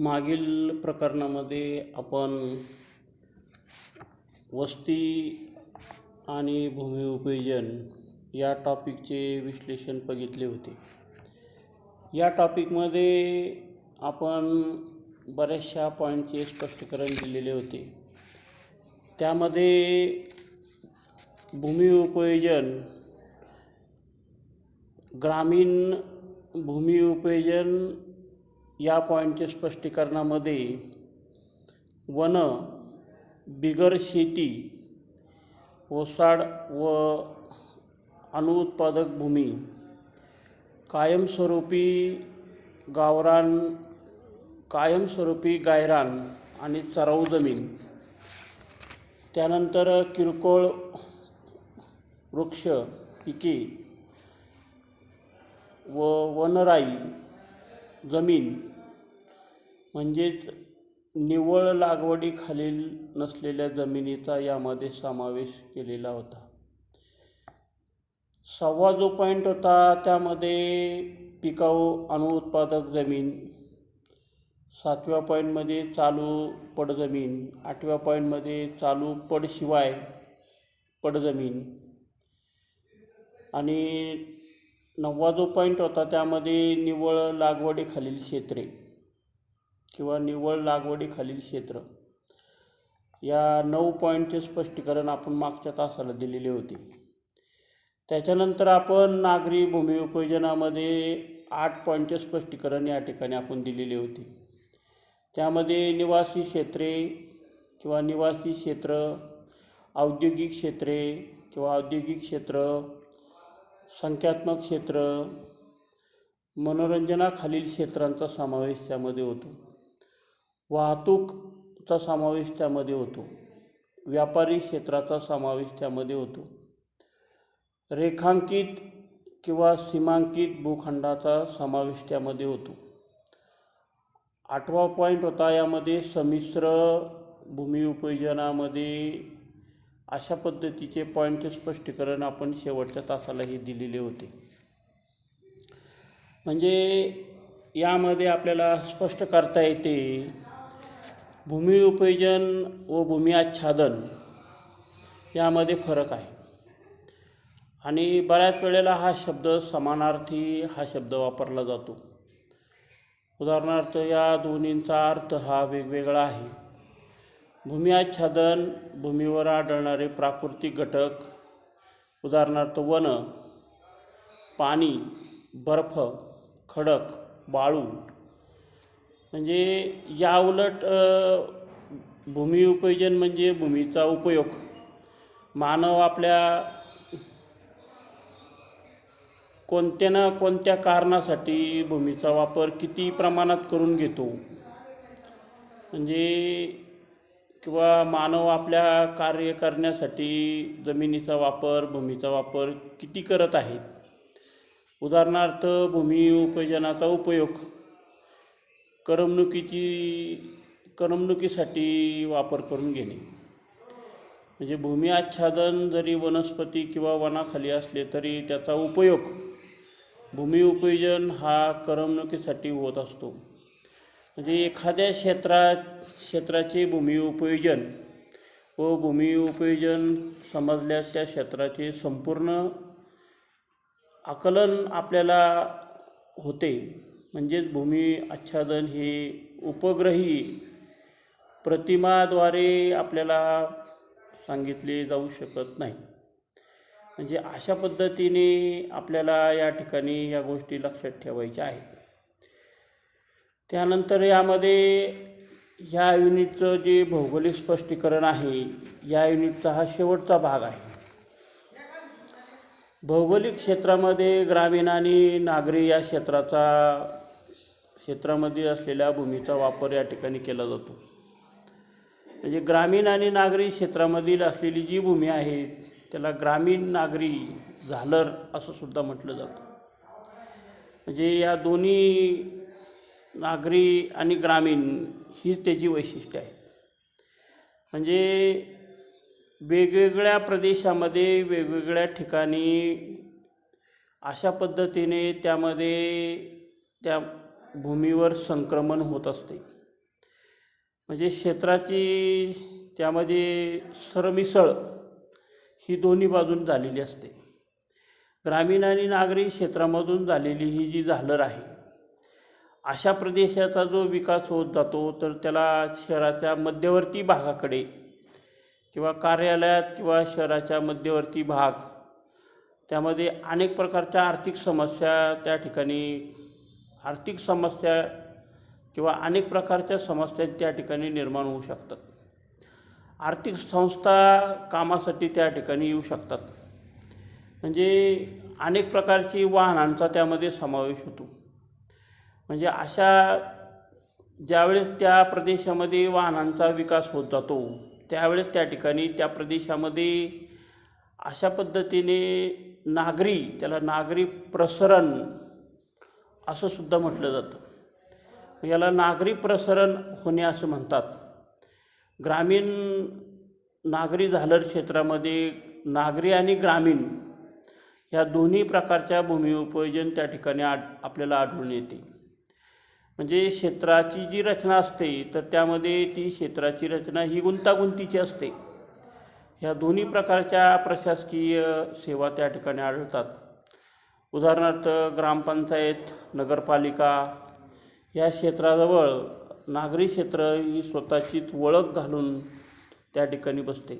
मागील प्रकरणामध्ये आपण वस्ती आणि भूमी उपयोजन या टॉपिकचे विश्लेषण बघितले होते. या टॉपिकमध्ये आपण बऱ्याचशा पॉईंटचे स्पष्टीकरण दिलेले होते. त्यामध्ये भूमी उपयोजन, ग्रामीण भूमी उपयोजन या पॉईंटचे स्पष्टीकरणामध्ये वन, बिगर शेती, ओसाड व अनुत्पादक भूमी, कायमस्वरूपी गावरान, कायमस्वरूपी गायरान आणि चराऊ जमीन, त्यानंतर किरकोळ वृक्ष पिके व वनराई जमीन म्हणजेच निव्वळ लागवडीखालील नसलेल्या जमिनीचा यामध्ये समावेश केलेला होता. 6वा जो पॉईंट होता त्यामध्ये पिकाऊ अनुत्पादक जमीन, 7व्या पॉईंटमध्ये चालू पडजमीन, 8व्या पॉईंटमध्ये चालू पडशिवाय पडजमीन आणि 9वा जो पॉईंट होता त्यामध्ये निव्वळ लागवडीखालील क्षेत्रे किंवा निव्वळ लागवडीखालील क्षेत्र. या 9 पॉईंटचे स्पष्टीकरण आपण मागच्या तासाला दिलेले होते. त्याच्यानंतर आपण नागरी भूमी उपयोजनामध्ये 8 पॉईंटचे स्पष्टीकरण या ठिकाणी आपण दिलेले होते. त्यामध्ये निवासी क्षेत्रे किंवा निवासी क्षेत्र, औद्योगिक क्षेत्रे किंवा औद्योगिक क्षेत्र, संख्यात्मक क्षेत्र, मनोरंजनाखालील क्षेत्रांचा समावेश त्यामध्ये होतो. वाहतूकचा समावेश त्यामध्ये होतो. व्यापारी क्षेत्राचा समावेश त्यामध्ये होतो. रेखांकित किंवा सीमांकित भूखंडाचा समावेश त्यामध्ये होतो. 8वा पॉईंट होता यामध्ये संमिश्र भूमी उपयोजनामध्ये अशा पद्धतीचे पॉईंटचे स्पष्टीकरण आपण शेवटच्या तासालाही दिलेले होते. म्हणजे यामध्ये आपल्याला स्पष्ट करता येते भूमी उपयोजन व भूमी आच्छादन यामध्ये फरक आहे आणि बऱ्याच वेळेला हा शब्द समानार्थी हा शब्द वापरला जातो. उदाहरणार्थ या दोन्हींचा अर्थ हा वेगवेगळा आहे. भूमी आच्छादन भूमीवर आढळणारे प्राकृतिक घटक, उदाहरणार्थ वन, पाणी, बर्फ, खडक, वाळू. म्हणजे या उलट भूमी उपयोजन म्हणजे भूमीचा उपयोग. मानव आपल्या कोणत्या ना कोणत्या कारणासाठी भूमीचा वापर किती प्रमाणात करून घेतो, म्हणजे किंवा मानव आपल्या कार्य करण्यासाठी जमिनीचा वापर, भूमीचा वापर किती करत आहेत. उदाहरणार्थ भूमी उपयोजनाचा उपयोग करमणुकीसाठी वापर करून घेणे. म्हणजे भूमी आच्छादन जरी वनस्पती किंवा वनाखाली असले तरी त्याचा उपयोग भूमी उपयोजन हा करमणुकीसाठी होत असतो. म्हणजे एखाद्या क्षेत्राचे भूमी उपयोजन व भूमी उपयोजन समजल्यास त्या क्षेत्राचे संपूर्ण आकलन आपल्याला होते. म्हणजेच भूमी आच्छादन हे उपग्रही प्रतिमाद्वारे आपल्याला सांगितले जाऊ शकत नाही. म्हणजे अशा पद्धतीने आपल्याला या ठिकाणी या गोष्टी लक्षात ठेवायच्या आहेत. त्यानंतर यामध्ये ह्या युनिटचं जे भौगोलिक स्पष्टीकरण आहे, या युनिटचा हा शेवटचा भाग आहे. भौगोलिक क्षेत्रामध्ये ग्रामीण आणि नागरी या क्षेत्रामध्ये असलेल्या भूमीचा वापर या ठिकाणी केला जातो. म्हणजे ग्रामीण आणि नागरी क्षेत्रामधील असलेली जी भूमी आहे त्याला ग्रामीण नागरी झालर असं सुद्धा म्हटलं जातं. म्हणजे या दोन्ही नागरी आणि ग्रामीण ही त्याची वैशिष्ट्ये आहेत. म्हणजे वेगवेगळ्या प्रदेशामध्ये वेगवेगळ्या ठिकाणी अशा पद्धतीने त्यामध्ये त्या भूमीवर संक्रमण होत असते. म्हणजे क्षेत्राची त्यामध्ये सरमिसळ ही दोन्ही बाजून झालेली असते. ग्रामीण आणि नागरी क्षेत्रामधून झालेली ही जी झालर आहे, अशा प्रदेशाचा जो विकास होत जातो तर त्याला शहराच्या मध्यवर्ती भागाकडे किंवा कार्यालयात किंवा शहराच्या मध्यवर्ती भाग, त्यामध्ये अनेक प्रकारच्या आर्थिक समस्या किंवा अनेक प्रकारच्या समस्या त्या ठिकाणी निर्माण होऊ शकतात. आर्थिक संस्था कामासाठी त्या ठिकाणी येऊ शकतात. म्हणजे अनेक प्रकारची वाहनांचा त्यामध्ये समावेश होतो. म्हणजे अशा ज्यावेळेस त्या प्रदेशामध्ये वाहनांचा विकास होत जातो त्यावेळेस त्या ठिकाणी त्या प्रदेशामध्ये अशा पद्धतीने त्याला नागरी प्रसरण असं सुद्धा म्हटलं जातं. याला नागरी प्रसरण होणे असं म्हणतात. ग्रामीण नागरी झालर क्षेत्रामध्ये नागरी आणि ग्रामीण या दोन्ही प्रकारच्या भूमिउपयोजन त्या ठिकाणी आपल्याला आढळून येते. म्हणजे क्षेत्राची जी रचना असते तर त्यामध्ये ती क्षेत्राची रचना ही गुंतागुंतीची असते. ह्या दोन्ही प्रकारच्या प्रशासकीय सेवा त्या ठिकाणी आढळतात. उदाहरणार्थ ग्रामपंचायत, नगरपालिका या क्षेत्राजवळ नागरी क्षेत्र ही स्वतःचीच ओळख घालून त्या ठिकाणी बसते.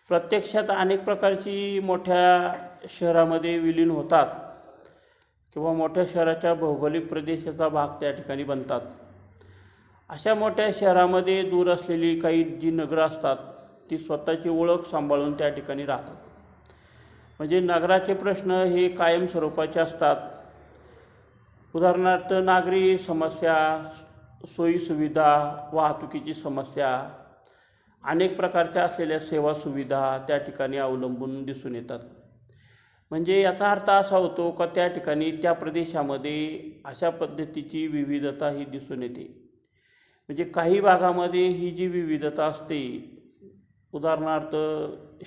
प्रत्यक्षात अनेक प्रकारची मोठ्या शहरामध्ये विलीन होतात किंवा मोठ्या शहराच्या भौगोलिक प्रदेशाचा भाग त्या ठिकाणी बनतात. अशा मोठ्या शहरामध्ये दूर असलेली काही जी नगरं असतात ती स्वतःची ओळख सांभाळून त्या ठिकाणी राहतात. म्हणजे नगराचे प्रश्न हे कायमस्वरूपाचे असतात. उदाहरणार्थ नागरी समस्या, सोयीसुविधा, वाहतुकीची समस्या, अनेक प्रकारच्या असलेल्या सेवा सुविधा त्या ठिकाणी अवलंबून दिसून येतात. म्हणजे याचा अर्थ असा होतो का त्या ठिकाणी त्या प्रदेशामध्ये अशा पद्धतीची विविधता ही दिसून येते. म्हणजे काही भागामध्ये ही जी विविधता असते, उदाहरणार्थ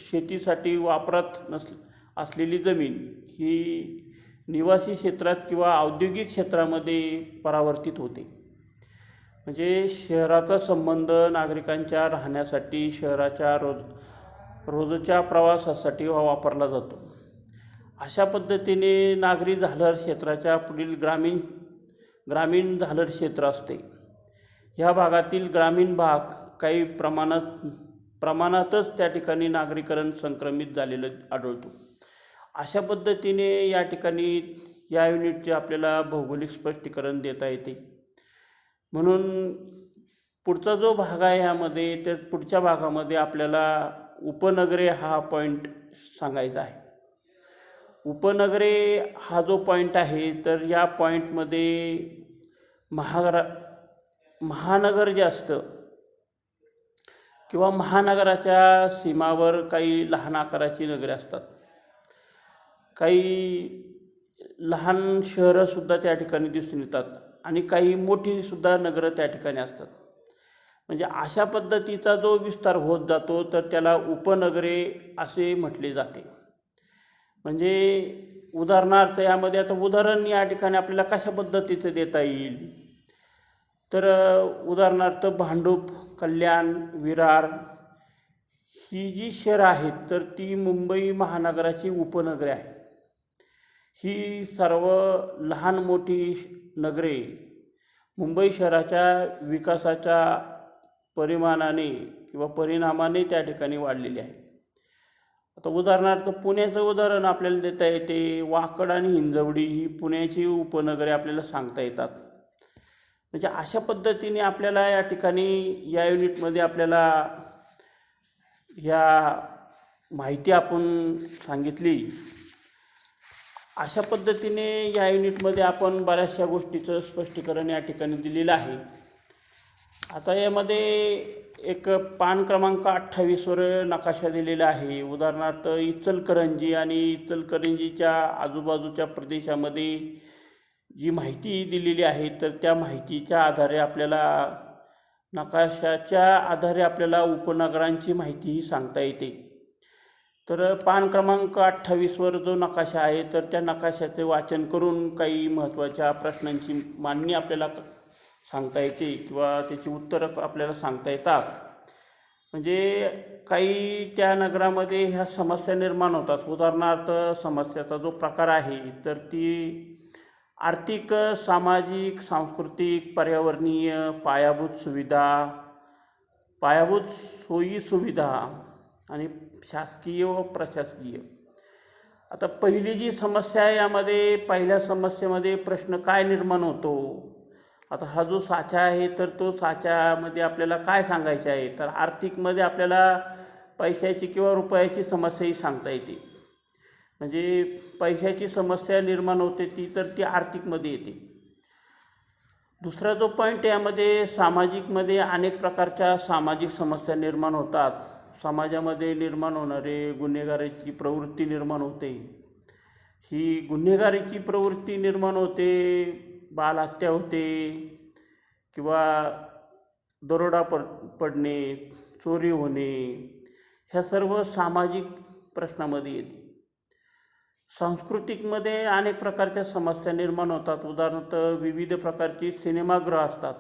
शेतीसाठी वापरात असलेली जमीन ही निवासी क्षेत्रात किंवा औद्योगिक क्षेत्रामध्ये परावर्तित होते. म्हणजे शहराचा संबंध नागरिकांच्या राहण्यासाठी, शहराच्या रोजच्या प्रवासासाठी वापरला जातो. अशा पद्धतीने नागरी झालर क्षेत्राच्या पुढील ग्रामीण झालर क्षेत्र असते. ह्या भागातील ग्रामीण भाग काही प्रमाणातच त्या ठिकाणी नागरीकरण संक्रमित झालेलं आढळतो. अशा पद्धतीने या ठिकाणी या युनिटचे आपल्याला भौगोलिक स्पष्टीकरण देता येते. म्हणून पुढचा जो भाग आहे ह्यामध्ये, तर पुढच्या भागामध्ये आपल्याला उपनगरे हा पॉईंट सांगायचा आहे. उपनगरे हा जो पॉईंट आहे तर या पॉईंटमध्ये महानगर जे असतं किंवा महानगराच्या सीमावर काही लहान आकाराची नगरे असतात, काही लहान शहरंसुद्धा त्या ठिकाणी दिसून येतात आणि काही मोठीसुद्धा नगरं त्या ठिकाणी असतात. म्हणजे अशा पद्धतीचा जो विस्तार होत जातो तर त्याला उपनगरे असे म्हटले जाते. म्हणजे उदाहरणार्थ यामध्ये आता उदाहरण या ठिकाणी आपल्याला कशा पद्धतीचं देता येईल, तर उदाहरणार्थ भांडूप, कल्याण, विरार ही जी शहरं आहेत तर ती मुंबई महानगराची उपनगरे आहेत. ही सर्व लहान मोठी नगरे मुंबई शहराच्या विकासाच्या परिमाणाने किंवा परिणामाने त्या ठिकाणी वाढलेली आहे. आता उदाहरणार्थ पुण्याचं उदाहरण आपल्याला देता येते. वाकड आणि हिंजवडी ही पुण्याची उपनगरे आपल्याला सांगता येतात. म्हणजे अशा पद्धतीने आपल्याला या ठिकाणी या युनिटमध्ये आपल्याला ह्या माहिती आपण सांगितली. अशा पद्धतीने या युनिटमध्ये आपण बऱ्याचशा गोष्टीचं स्पष्टीकरण या ठिकाणी दिलेलं आहे. आता यामध्ये एक पान क्रमांक 28वर नकाशा दिलेला आहे. उदाहरणार्थ इचलकरंजी आणि इचलकरंजीच्या आजूबाजूच्या प्रदेशामध्ये जी माहिती दिलेली आहे तर त्या माहितीच्या आधारे आपल्याला नकाशाच्या आधारे आपल्याला उपनगरांची माहितीही सांगता येते. तर पान क्रमांक 28वर जो नकाशा आहे तर त्या नकाशाचे वाचन करून काही महत्त्वाच्या प्रश्नांची मांडणी आपल्याला सांगता येते किंवा त्याची उत्तरं आपल्याला सांगता येतात. म्हणजे काही त्या नगरामध्ये ह्या समस्या निर्माण होतात. उदाहरणार्थ समस्याचा जो प्रकार आहे तर ती आर्थिक, सामाजिक, सांस्कृतिक, पर्यावरणीय, पायाभूत सोयीसुविधा आणि शासकीय व प्रशासकीय. आता पहिली जी समस्या आहे यामध्ये पहिल्या समस्येमध्ये प्रश्न काय निर्माण होतो. आता हा जो साचा आहे तर तो साच्यामध्ये आपल्याला काय सांगायचे आहे, तर आर्थिकमध्ये आपल्याला पैशाची किंवा रुपयाची समस्याही सांगता येते. म्हणजे पैशाची समस्या निर्माण होते ती आर्थिकमध्ये येते. दुसरा जो पॉईंट यामध्ये सामाजिकमध्ये अनेक प्रकारच्या सामाजिक समस्या निर्माण होतात. समाजामध्ये निर्माण होणारे गुन्हेगारीची प्रवृत्ती निर्माण होते. ही गुन्हेगारीची प्रवृत्ती निर्माण होते, बालहत्या होते किंवा दरोडा पडणे, चोरी होणे, ह्या सर्व सामाजिक प्रश्नामध्ये येते. सांस्कृतिकमध्ये अनेक प्रकारच्या समस्या निर्माण होतात. उदाहरणार्थ विविध प्रकारची सिनेमागृह असतात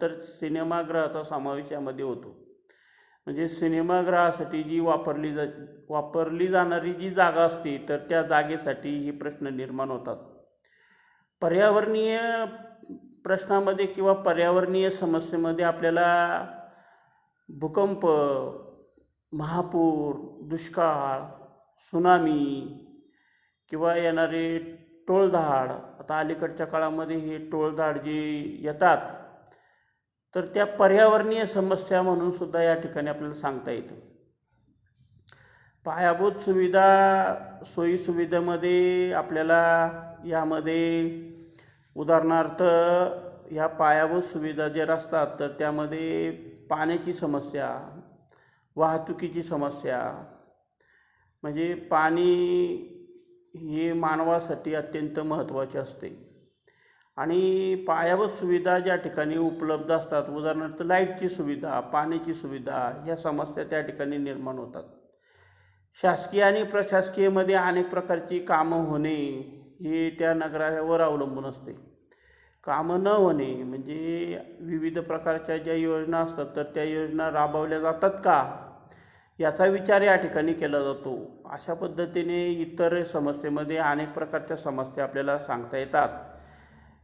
तर सिनेमागृहाचा समावेश यामध्ये होतो. म्हणजे सिनेमागृहासाठी जी वापरली जाणारी जी जागा असते तर त्या जागेसाठी हे प्रश्न निर्माण होतात. पर्यावरणीय प्रश्नामध्ये किंवा पर्यावरणीय समस्येमध्ये आपल्याला भूकंप, महापूर, दुष्काळ, सुनामी किंवा येणारे टोळधाड. आता अलीकडच्या काळामध्ये हे टोळधाड जे येतात तर त्या पर्यावरणीय समस्या म्हणून सुद्धा या ठिकाणी आपल्याला सांगता येतं. पायाभूत सोयीसुविधेमध्ये आपल्याला यामध्ये उदाहरणार्थ ह्या पायाभूत सुविधा जर असतात तर त्यामध्ये पाण्याची समस्या, वाहतुकीची समस्या. म्हणजे पाणी हे मानवासाठी अत्यंत महत्त्वाचे असते आणि पायाभूत सुविधा ज्या ठिकाणी उपलब्ध असतात, उदाहरणार्थ लाईटची सुविधा, पाण्याची सुविधा, ह्या समस्या त्या ठिकाणी निर्माण होतात. शासकीय आणि प्रशासकीयमध्ये अनेक प्रकारची कामं होणे हे त्या नगरावर अवलंबून असते. कामं न होणे म्हणजे विविध प्रकारच्या ज्या योजना असतात तर त्या योजना राबवल्या जातात का, याचा विचार या ठिकाणी केला जातो. अशा पद्धतीने इतर समस्येमध्ये अनेक प्रकारच्या समस्या आपल्याला सांगता येतात.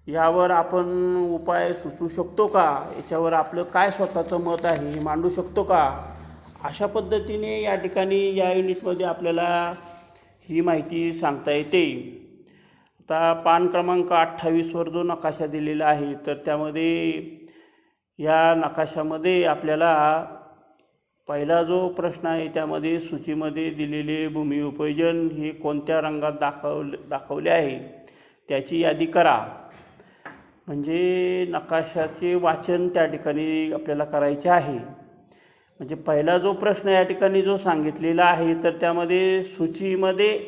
यावर आपण उपाय सुचवू शकतो का, याच्यावर आपलं काय स्वतःचं मत आहे हे मांडू शकतो का, अशा पद्धतीने या ठिकाणी या युनिटमध्ये आपल्याला ही माहिती सांगता येते. आता पान क्रमांक 28वर जो नकाशा दिलेला आहे तर त्यामध्ये या नकाशामध्ये आपल्याला पहिला जो प्रश्न आहे त्यामध्ये सूचीमध्ये दिलेले भूमी उपयोजन हे कोणत्या रंगात दाखवले आहे त्याची यादी करा. म्हणजे नकाशाचे वाचन त्या ठिकाणी आपल्याला करायचे आहे. म्हणजे पहिला जो प्रश्न या ठिकाणी जो सांगितलेला आहे तर त्यामध्ये सूचीमध्ये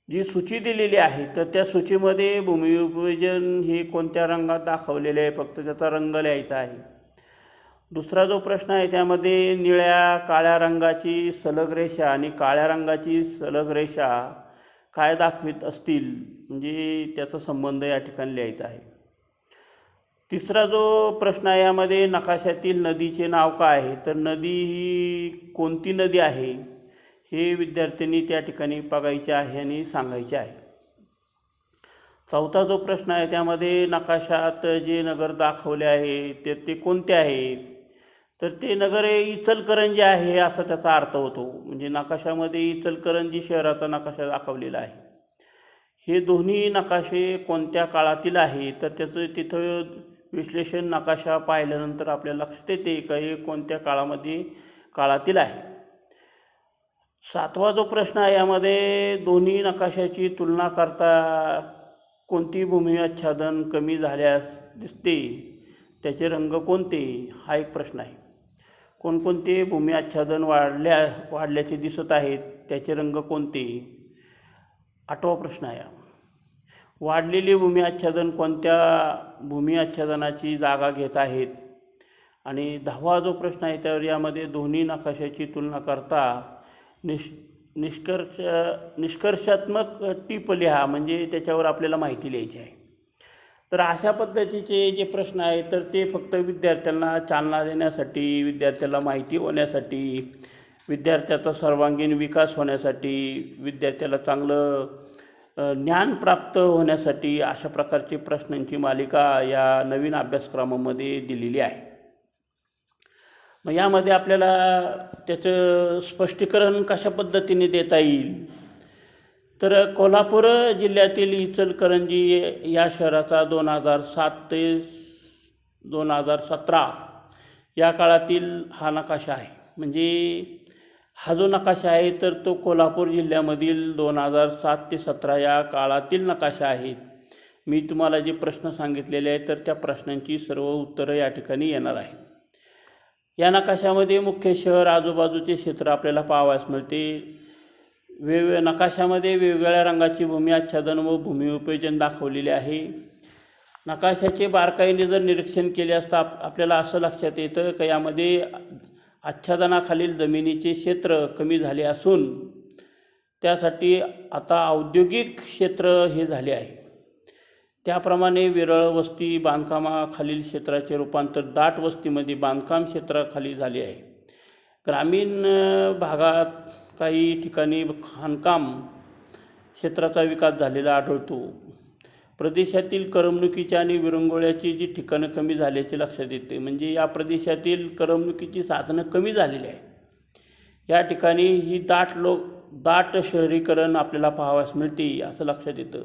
जी सूची दिलेली आहे तर त्या सूचीमध्ये भूमी उपयोजन हे कोणत्या रंगात दाखवलेले आहे, फक्त त्याचा रंग लिहायचा आहे. दुसरा जो प्रश्न आहे त्यामध्ये निळ्या काळ्या रंगाची सलग रेषा आणि काळ्या रंगाची सलग रेषा काय दाखवित असतील, म्हणजे त्याचा संबंध या ठिकाणी लिहायचा आहे. तिसरा जो प्रश्न आहे यामध्ये नकाशातील नदीचे नाव काय आहे, तर नदी ही कोणती नदी आहे हे विद्यार्थ्यांनी त्या ठिकाणी बघायचे आहे आणि सांगायचे आहे. चौथा जो प्रश्न आहे त्यामध्ये नकाशात जे नगर दाखवले आहे ते कोणते आहेत, तर ते नगर हे इचलकरंजी आहे असा त्याचा अर्थ होतो. म्हणजे नकाशामध्ये इचलकरंजी शहराचा नकाशा दाखवलेला आहे. हे दोन्ही नकाशे कोणत्या काळातील आहे तर त्याचं तिथं विश्लेषण नकाशा पाहिल्यानंतर आपल्याला लक्षात येते का हे कोणत्या काळातील आहे. सातवा जो प्रश्न आहे यामध्ये दोन्ही नकाशाची तुलना करता कोणती भूमी आच्छादन कमी झाल्यास दिसते, त्याचे रंग कोणते, हा एक प्रश्न आहे. कोणकोणते भूमी आच्छादन वाढल्याचे दिसत आहेत, त्याचे रंग कोणते, आठवा प्रश्न आहे. वाढलेले भूमी आच्छादन कोणत्या भूमी आच्छादनाची जागा घेत आहेत. आणि 10वा जो प्रश्न आहे तर यामध्ये दोन्ही नकाशाची तुलना करता निष्कर्षात्मक टिप लिहा, म्हणजे त्याच्यावर आपल्याला माहिती लिहायची आहे. तर अशा पद्धतीचे जे प्रश्न आहेत तर ते फक्त विद्यार्थ्यांना चालना देण्यासाठी, विद्यार्थ्याला माहिती होण्यासाठी, विद्यार्थ्याचा सर्वांगीण विकास होण्यासाठी, विद्यार्थ्याला चांगलं ज्ञान प्राप्त होण्यासाठी अशा प्रकारची प्रश्नांची मालिका या नवीन अभ्यासक्रमामध्ये दिलेली आहे. मग यामध्ये आपल्याला त्याचं स्पष्टीकरण कशा पद्धतीने देता येईल, तर कोल्हापूर जिल्ह्यातील इचलकरंजी या शहराचा 2007 ते 2017 या काळातील हा नकाशा आहे. म्हणजे हा जो नकाशा आहे तर तो कोल्हापूर जिल्ह्यामधील 2007 ते 17 या काळातील नकाशा आहे. मी तुम्हाला जे प्रश्न सांगितलेले आहेत तर त्या प्रश्नांची सर्व उत्तरं या ठिकाणी येणार आहेत. या नकाशामध्ये मुख्य शहर, आजूबाजूचे क्षेत्र आपल्याला पाहावयास मिळते. नकाशामध्ये वेगवेगळ्या रंगाची भूमी आच्छादन व भूमी उपयोजन दाखवलेले आहे. नकाशाचे बारकाईने जर निरीक्षण केले असता आपल्याला असं लक्षात येतं की यामध्ये आच्छादनाखालील जमिनीचे क्षेत्र कमी झाले असून त्यासाठी आता औद्योगिक क्षेत्र हे झाले आहे. त्याप्रमाणे विरळ वस्ती बांधकामाखालील क्षेत्राचे रूपांतर दाट वस्तीमध्ये बांधकाम क्षेत्राखाली झाले आहे. ग्रामीण भागात काही ठिकाणी खाणकाम क्षेत्राचा विकास झालेला आढळतो. प्रदेशातील करमणुकीची आणि विरंगुळ्याची जी ठिकाणं कमी झाल्याचे लक्षात येते. म्हणजे या प्रदेशातील करमणुकीची साधनं कमी झालेली आहे. या ठिकाणी ही दाट शहरीकरण आपल्याला पाहावयास मिळते असं लक्षात येतं.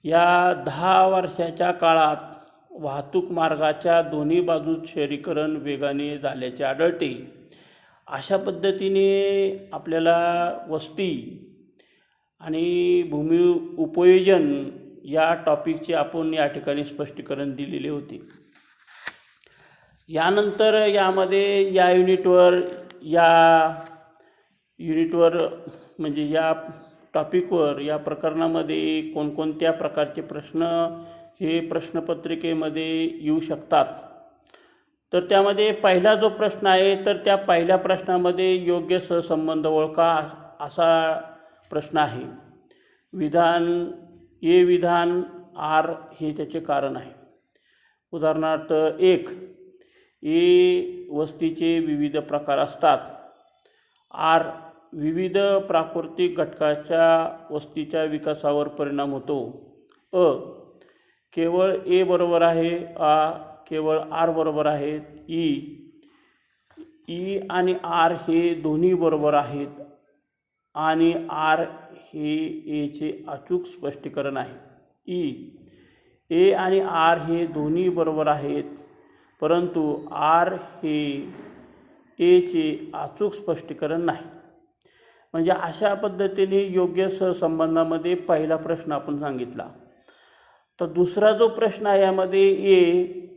या 10 वर्षाच्या काळात वाहतूक मार्गाच्या दोन्ही बाजूस शहरीकरण वेगाने झाल्याचे आढळते. अशा पद्धतीने आपल्याला वस्ती आणि भूमी उपयोजन या टॉपिकचे आपण या ठिकाणी स्पष्टीकरण दिलेले होते. यानंतर यामध्ये या युनिटवर म्हणजे या टॉपिकवर या प्रकरणामध्ये कोणकोणत्या प्रकारचे प्रश्न हे प्रश्नपत्रिकेमध्ये येऊ शकतात, तर त्यामध्ये पहिला जो प्रश्न आहे तर त्या पहिल्या प्रश्नामध्ये योग्य सहसंबंध ओळखा असा प्रश्न आहे. विधान आर हे त्याचे कारण आहे. उदाहरणार्थ 1, वस्तीचे विविध प्रकार असतात. आर, विविध प्राकृतिक घटकाच्या वस्तीच्या विकासावर परिणाम होतो. केवळ ए बरोबर आहे. केवळ आर बरोबर आहेत. ई आणि आर हे दोन्ही बरोबर आहेत आणि आर हे एचे अचूक स्पष्टीकरण आहे. ए आणि आर हे दोन्ही बरोबर आहेत परंतु आर हे एचे अचूक स्पष्टीकरण नाही. म्हणजे अशा पद्धतीने योग्य सहसंबंधामध्ये पहिला प्रश्न आपण सांगितला. तर दुसरा जो प्रश्न आहे यामध्ये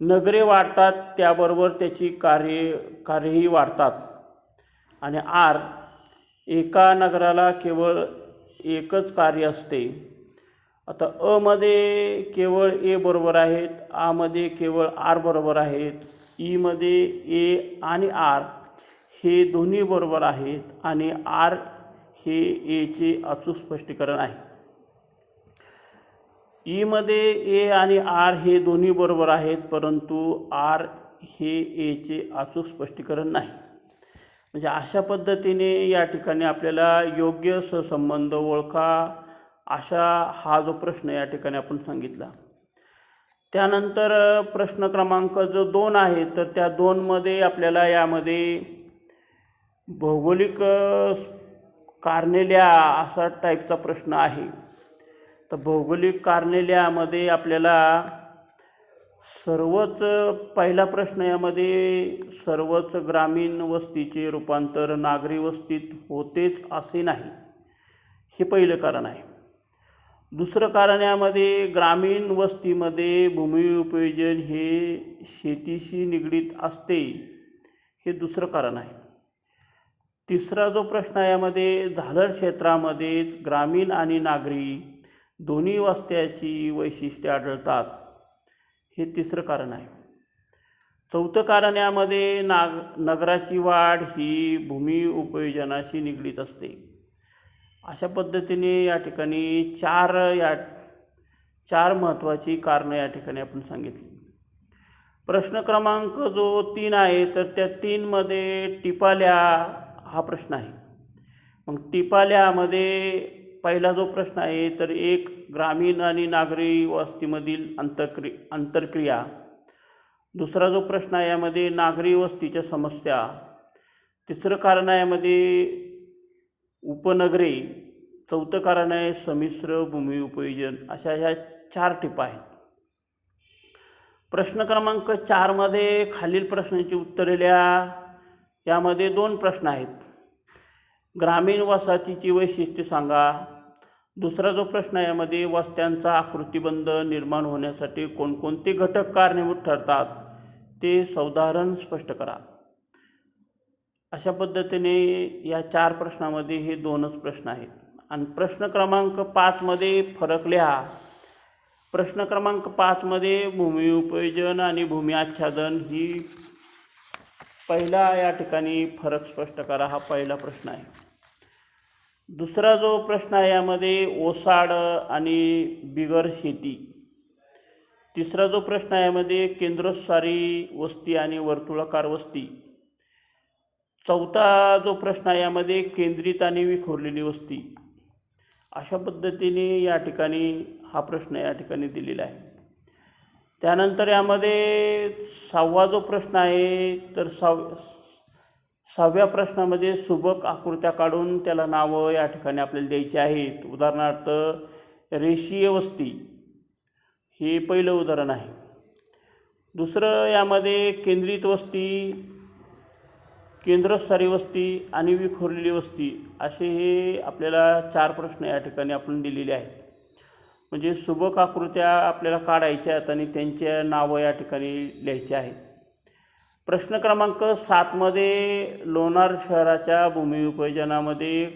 नगरे वाढतात त्याबरोबर त्याची कार्यही वाढतात आणि आर, एका नगराला केवळ एकच कार्य असते. आता मध्ये केवळ ए बरोबर आहेत, मध्ये केवळ आर बरोबर आहेत, ईमध्ये ए आणि आर हे दोन्ही बरोबर आहेत आणि आर हे एचे अचूक स्पष्टीकरण आहे. ईमध्ये ए आणि आर हे दोन्ही बरोबर आहेत परंतु आर हे एचे अचूक स्पष्टीकरण नाही. म्हणजे अशा पद्धतीने या ठिकाणी आपल्याला योग्य सहसंबंध ओळखा अशा हा जो प्रश्न या ठिकाणी आपण सांगितला. त्यानंतर प्रश्न क्रमांक जो 2 आहे तर त्या 2मध्ये आपल्याला यामध्ये भौगोलिक कारणे असा टाईपचा प्रश्न आहे. तर भौगोलिक कारणे आपल्याला पहिला प्रश्न यामध्ये सर्वच ग्रामीण वस्तीचे रूपांतर नागरी वस्तीत होतेच असे नाही, हे पहिलं कारण आहे. दुसरं कारण यामध्ये ग्रामीण वस्तीमध्ये भूमी उपयोजन हे शेतीशी निगडीत असते, हे दुसरं कारण आहे. तिसरा जो प्रश्न आहे यामध्ये झालर क्षेत्रामध्ये ग्रामीण आणि नागरी दोन्ही वस्त्याची वैशिष्ट्ये आढळतात, हे तिसरं कारण आहे. चौथं कारण यामध्ये नगराची वाढ ही भूमी उपयोजनाशी निगडीत असते. अशा पद्धतीने या ठिकाणी 4 महत्त्वाची कारणं या ठिकाणी आपण सांगितली. प्रश्न क्रमांक जो 3 आहे तर त्या 3मध्ये टिपाल्या हा प्रश्न आहे. मग टिपाल्यामध्ये पहिला जो प्रश्न आहे तर एक ग्रामीण आणि नागरी वस्तीमधील आंतरक्रिया. दुसरा जो प्रश्न आहे यामध्ये नागरी वस्तीच्या समस्या. तिसरं कारण आहे यामध्ये उपनगरे. चौथं कारण आहे संमिश्र भूमी उपयोजन. अशा ह्या 4 टिपा आहेत. प्रश्न क्रमांक 4मध्ये खालील प्रश्नांची उत्तरे लिहा. यामध्ये 2 प्रश्न आहेत. ग्रामीण वसाहतीची वैशिष्ट्ये सांगा. दुसरा जो प्रश्न आहे यामध्ये वस्त्यांचा आकृतिबंध निर्माण होण्यासाठी कोणकोणते घटक कारणीभूत ठरतात ते सौदाहरण स्पष्ट करा. अशा पद्धतीने या 4 प्रश्नामध्ये हे 2च प्रश्न आहेत. आणि प्रश्न क्रमांक 5मध्ये फरक लिहा. प्रश्न क्रमांक 5मध्ये भूमी उपयोजन आणि भूमी आच्छादन ही पहिला या ठिकाणी फरक स्पष्ट करा हा पहिला प्रश्न आहे. दुसरा जो प्रश्न आहे यामध्ये ओसाड आणि बिगर शेती. तिसरा जो प्रश्न आहे यामध्ये केंद्रस्थानी वस्ती आणि वर्तुळाकार वस्ती. चौथा जो प्रश्न आहे यामध्ये केंद्रित आणि विखुरलेली वस्ती. अशा पद्धतीने या ठिकाणी हा प्रश्न या ठिकाणी दिलेला आहे. त्यानंतर यामध्ये 6वा जो प्रश्न आहे तर 6व्या प्रश्नामध्ये सुबक आकृत्या काढून त्याला नावं या ठिकाणी आपल्याला द्यायची आहेत. उदाहरणार्थ रेषीय वस्ती हे पहिलं उदाहरण आहे. दुसरं यामध्ये केंद्रित वस्ती, केंद्रस्थानी वस्ती आणि विखुरलेली वस्ती असे हे आपल्याला 4 प्रश्न या ठिकाणी आपण दिलेले आहेत. म्हणजे सुबक आकृत्या आपल्याला काढायच्या आहेत आणि त्यांच्या नावं या ठिकाणी लिहायची आहेत. प्रश्न क्रमांक 7मध्ये लोणार शहराच्या भूमी उपयोजनामध्ये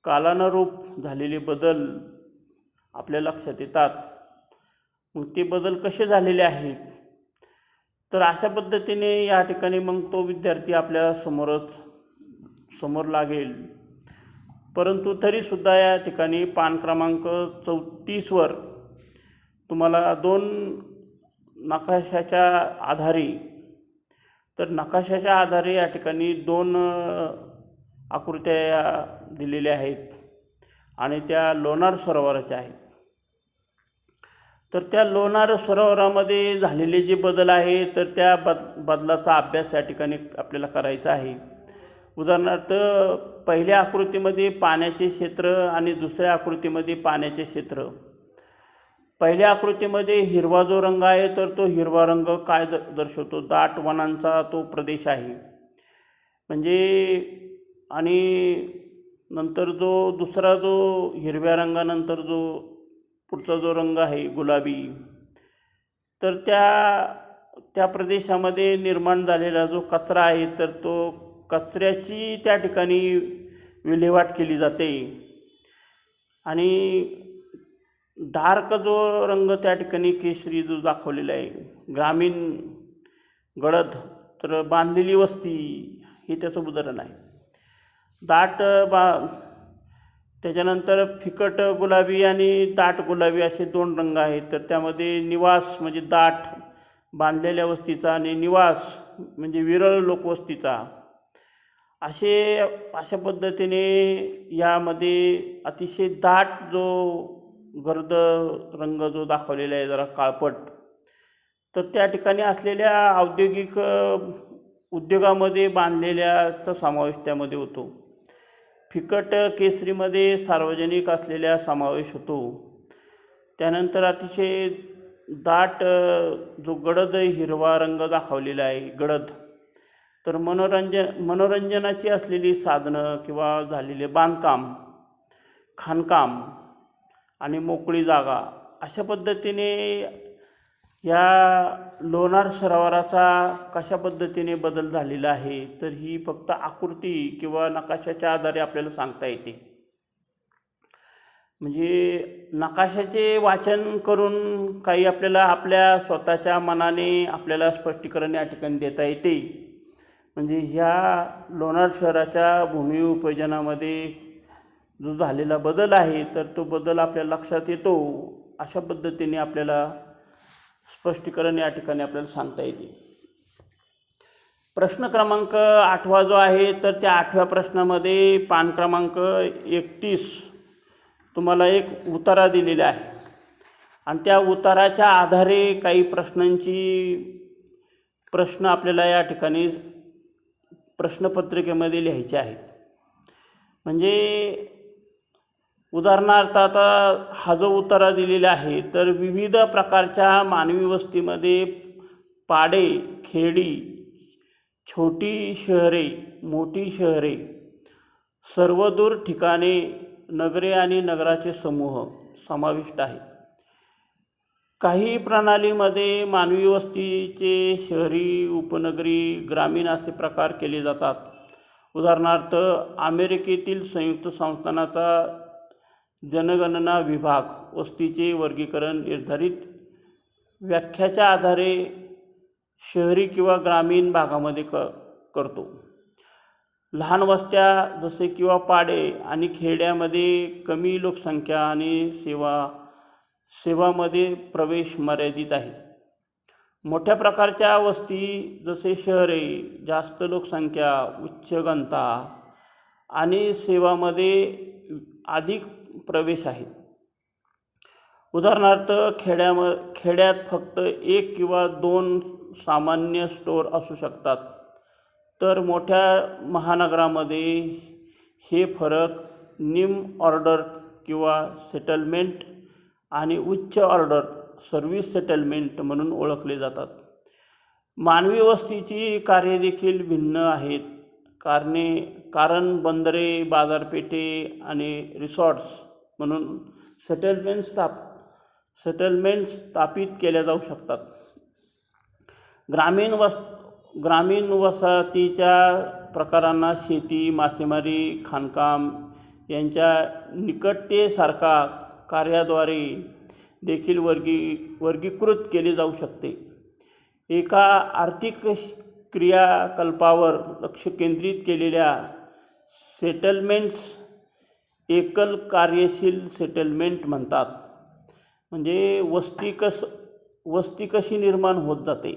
कालानुरूप झालेले बदल आपल्या लक्षात येतात. मग ते बदल कसे झालेले आहेत तर अशा पद्धतीने या ठिकाणी मग तो विद्यार्थी आपल्या समोर लागेल. परंतु तरीसुद्धा या ठिकाणी पान क्रमांक 34वर तुम्हाला 2 नकाशाच्या आधारे या ठिकाणी 2 आकृत्या दिलेल्या आहेत आणि त्या लोणार सरोवराच्या आहेत. तर त्या लोणार सरोवरामध्ये झालेले जे बदल आहे तर त्या बदलाचा अभ्यास या ठिकाणी आपल्याला करायचा आहे. उदाहरणार्थ पहिल्या आकृतीमध्ये पाण्याचे क्षेत्र आणि दुसऱ्या आकृतीमध्ये पाण्याचे क्षेत्र. पहिल्या आकृतीमध्ये हिरवा जो रंग आहे तर तो हिरवा रंग काय दर्शवतो? दाट वनांचा तो प्रदेश आहे. म्हणजे आणि नंतर दुसरा जो हिरव्या रंगानंतर जो पुढचा जो रंग आहे गुलाबी, तर त्या प्रदेशामध्ये निर्माण झालेला जो कचरा आहे तर तो कचऱ्याची त्या ठिकाणी विल्हेवाट केली जाते. आणि डार्क जो रंग त्या ठिकाणी केशरी जो दाखवलेला आहे ग्रामीण गडद तर बांधलेली वस्ती हे त्याचं उदाहरण आहे. त्याच्यानंतर फिकट गुलाबी आणि दाट गुलाबी असे 2 रंग आहेत. तर त्यामध्ये निवास म्हणजे दाट बांधलेल्या वस्तीचा आणि निवास म्हणजे विरळ लोकवस्तीचा अशा पद्धतीने यामध्ये अतिशय दाट जो गर्द रंग जो दाखवलेला आहे जरा काळपट तर त्या ठिकाणी असलेल्या औद्योगिक उद्योगामध्ये बांधलेल्याचा समावेश त्यामध्ये होतो. फिकट केसरीमध्ये सार्वजनिक असलेल्या समावेश होतो. त्यानंतर अतिशय दाट जो गडद हिरवा रंग दाखवलेला आहे गडद तर मनोरंजनाची असलेली साधनं किंवा झालेले बांधकाम, खाणकाम आणि मोकळी जागा अशा पद्धतीने या लोणार सरोवराचा कशा पद्धतीने बदल झालेला आहे तर ही फक्त आकृती किंवा नकाशाच्या आधारे आपल्याला सांगता येते. म्हणजे नकाशाचे वाचन करून काही आपल्याला आपल्या स्वतःच्या मनाने आपल्याला स्पष्टीकरण या ठिकाणी देता येते. म्हणजे ह्या लोणार शहराच्या भूमी उपयोजनामध्ये जो झालेला बदल आहे तर तो बदल आपल्या लक्षात येतो अशा पद्धतीने आपल्याला स्पष्टीकरण या ठिकाणी आपल्याला सांगता येते. प्रश्न क्रमांक 8 जो आहे तर त्या 8व्या प्रश्नामध्ये पान क्रमांक 31 तुम्हाला एक उतारा दिलेला आहे आणि त्या उताराच्या आधारे काही प्रश्न आपल्याला या ठिकाणी प्रश्नपत्रिकेमध्ये लिहायचे आहेत. म्हणजे उदाहरणार्थ आता हा जो उतारा दिलेला आहे तर विविध प्रकारच्या मानवी वस्तीमध्ये पाडे, खेडी, छोटी शहरे, मोठी शहरे, सर्वदूर ठिकाणे, नगरे आणि नगराचे समूह समाविष्ट आहेत. काही प्रणालीमध्ये मानवी वस्तीचे शहरी, उपनगरी, ग्रामीण असे प्रकार केले जातात. उदाहरणार्थ अमेरिकेतील संयुक्त संस्थानाचा जनगणना विभाग वस्तीचे वर्गीकरण निर्धारित व्याख्याच्या आधारे शहरी किंवा ग्रामीण भागामध्ये करतो. लहान वस्त्या जसे किंवा पाडे आणि खेड्यामध्ये कमी लोकसंख्या आणि सेवामध्ये प्रवेश मर्यादित आहे. मोठ्या प्रकारच्या वस्ती जसे शहरे, जास्त लोकसंख्या, उच्च घनता आणि सेवामध्ये अधिक प्रवेश आहे. उदाहरणार्थ खेड्यात फक्त 1 किंवा 2 सामान्य स्टोअर असू शकतात, तर मोठ्या महानगरामध्ये हे फरक निम्न ऑर्डर किंवा सेटलमेंट आणि उच्च ऑर्डर सर्व्हिस सेटलमेंट म्हणून ओळखले जातात. मानवी वस्तीची कार्ये देखील भिन्न आहेत. कारण बंदरे, बाजारपेठे आणि रिसॉर्ट्स म्हणून सेटलमेंट स्थापित केल्या जाऊ शकतात. ग्रामीण वसाहतीच्या प्रकारांना शेती, मासेमारी, खाणकाम यांच्या निकटतेसारखा कार्याद्वारे देखील वर्गीकृत केले जाऊ शकते. एका आर्थिक क्रियाकल्पावर लक्ष केंद्रित केलेल्या सेटलमेंट्स एकल कार्यशील सेटलमेंट म्हणतात. म्हणजे वस्ती कशी निर्माण होत जाते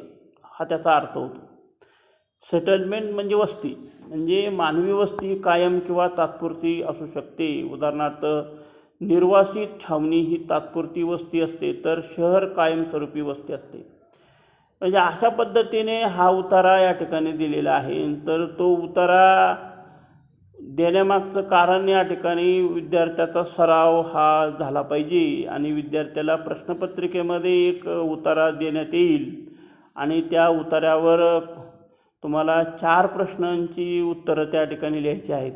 हा त्याचा अर्थ होतो. सेटलमेंट म्हणजे वस्ती, म्हणजे मानवी वस्ती कायम किंवा तात्पुरती असू शकते. उदाहरणार्थ निर्वासित छावणी ही तात्पुरती वस्ती असते, तर शहर कायमस्वरूपी वस्ती असते. म्हणजे अशा पद्धतीने हा उतारा या ठिकाणी दिलेला आहे. तर तो उतारा देण्यामागचं कारण या ठिकाणी विद्यार्थ्याचा सराव हा झाला पाहिजे आणि विद्यार्थ्याला प्रश्नपत्रिकेमध्ये एक उतारा देण्यात येईल आणि त्या उतार्यावर तुम्हाला 4 प्रश्नांची उत्तरं त्या ठिकाणी लिहायची आहेत.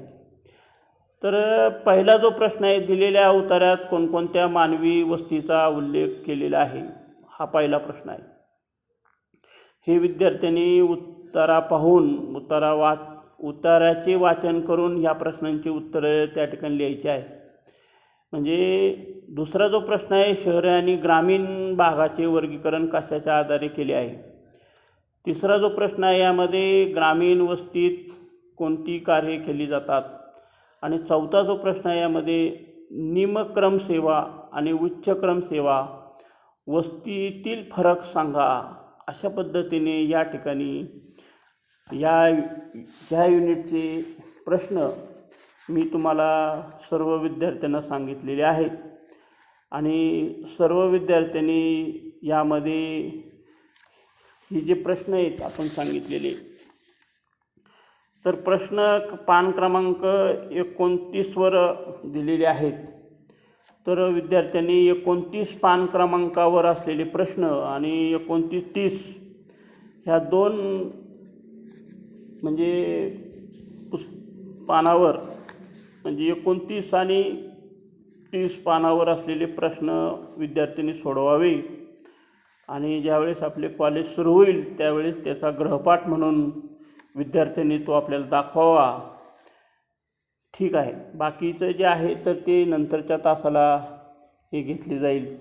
तर पहिला जो प्रश्न आहे, दिलेल्या उतार्यात कोणकोणत्या मानवी वस्तीचा उल्लेख केलेला आहे, हा पहिला प्रश्न आहे. हे विद्यार्थ्यांनी उतारा पाहून उतार्याचे वाचन करून ह्या प्रश्नांची उत्तरं त्या ठिकाणी लिहायची आहेत. म्हणजे दुसरा जो प्रश्न आहे, शहरे आणि ग्रामीण भागाचे वर्गीकरण कशाच्या आधारे केले आहे. तिसरा जो प्रश्न आहे, यामध्ये ग्रामीण वस्तीत कोणती कार्ये केली जातात. आणि चौथा जो प्रश्न आहे, यामध्ये निम्नक्रम सेवा आणि उच्चक्रम सेवा वस्तीतील फरक सांगा. अशा पद्धतीने या ठिकाणी ह्या युनिटचे प्रश्न मी तुम्हाला सर्व विद्यार्थ्यांना सांगितलेले आहेत आणि सर्व विद्यार्थ्यांनी यामध्ये हे जे प्रश्न आहेत आपण सांगितलेले, तर प्रश्न पान क्रमांक 29वर दिलेले आहेत. तर विद्यार्थ्यांनी 29 पान क्रमांकावर असलेले प्रश्न आणि 29-30 ह्या 2 म्हणजे पानावर, म्हणजे 29 आणि 30 पानावर असलेले प्रश्न विद्यार्थ्यांनी सोडवावे आणि ज्यावेळेस आपले कॉलेज सुरू होईल त्यावेळेस त्याचा गृहपाठ म्हणून विद्यार्थ्यांनी तो आपल्याला दाखवावा. ठीक आहे. बाकीचं जे आहे तर ते नंतरच्या तासाला हे घेतले जाईल.